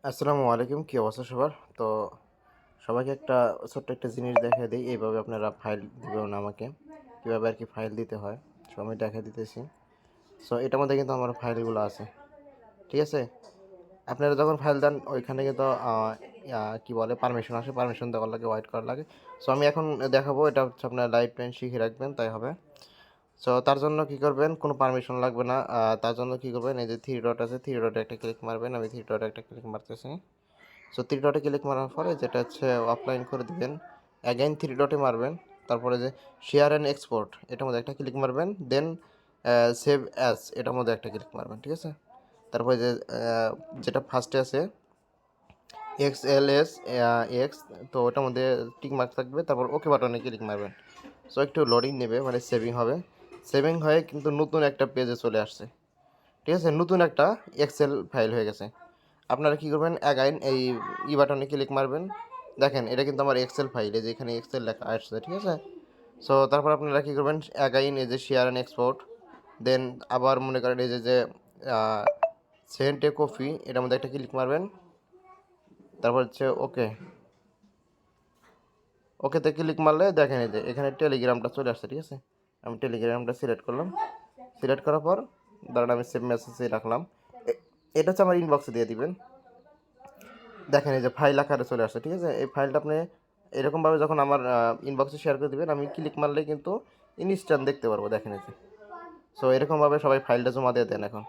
আসসালামু আলাইকুম, কী অবস্থা সবার? তো সবাইকে একটা ছোট্ট একটা জিনিস দেখিয়ে দিই, এইভাবে আপনারা ফাইল দিবেন আমাকে, কীভাবে আর কি ফাইল দিতে হয়। সো আমি দেখিয়ে দিতেছি। সো এটার মধ্যে কিন্তু আমার ফাইলগুলো আছে, ঠিক আছে? আপনারা যখন ফাইল দেন ওইখানে কিন্তু কী বলে পারমিশন আসে, পারমিশন দেওয়ার লাগে, ওয়েট করার লাগে। সো আমি এখন দেখাবো, এটা হচ্ছে আপনার লাইভ টাইম শিখে রাখবেন, তাই হবে। সো তার জন্য কী করবেন, কোনো পারমিশন লাগবে না। তার জন্য কী করবেন, এই যে থ্রি ডট আছে, থ্রি ডটে একটা ক্লিক মারবেন। আমি থ্রি ডটে একটা ক্লিক মারতেছি। সো থ্রি ডটে ক্লিক মারার পরে যেটা হচ্ছে অফলাইন করে দিবেন, অ্যাগেন থ্রি ডটে মারবেন। তারপরে যে শেয়ার অ্যান্ড এক্সপোর্ট এটার মধ্যে একটা ক্লিক মারবেন, দেন সেভ অ্যাজ এটার মধ্যে একটা ক্লিক মারবেন, ঠিক আছে? তারপরে যে যেটা ফার্স্টে আছে XLS এক্স, তো ওটার মধ্যে টিক মার্ক থাকবে, তারপর ওকে বাটনে ক্লিক মারবেন। সো একটু লোডিং নেবে, মানে সেভিং হবে। সেভিং হয়ে কিন্তু নতুন একটা পেজে চলে আসছে, ঠিক আছে? নতুন একটা এক্সেল ফাইল হয়ে গেছে। আপনারা কী করবেন, অ্যাগাইন এই বাটনে ক্লিক মারবেন। দেখেন এটা কিন্তু আমার এক্সেল ফাইল, এই যে এখানে এক্সেল লেখা আসছে, ঠিক আছে? সো তারপর আপনারা কী করবেন, অ্যাগাইন এই যে শেয়ার অ্যান্ড এক্সপোর্ট, দেন আবার মনে করেন এই যে সেন্ট এ কপি এটার মধ্যে একটা ক্লিক মারবেন। তারপর হচ্ছে ওকেতে ক্লিক মারলে দেখেন এই যে এখানে টেলিগ্রামটা চলে আসছে, ঠিক আছে? আমি টেলিগ্রামটা সিলেক্ট করলাম। সিলেক্ট করার পর ধরেন আমি সেভ মেসেজে রাখলাম। এটা হচ্ছে আমার ইনবক্সে দিয়ে দিবেন। দেখেন এই যে ফাইল আকারে চলে আসছে, ঠিক আছে? এই ফাইলটা আপনি এরকমভাবে যখন আমার ইনবক্সে শেয়ার করে দেবেন, আমি ক্লিক মারলেই কিন্তু ইনস্ট্যান্ট দেখতে পারবো, দেখেন এই যে। সো এরকমভাবে সবাই ফাইলটা জমা দিয়ে দেন এখন।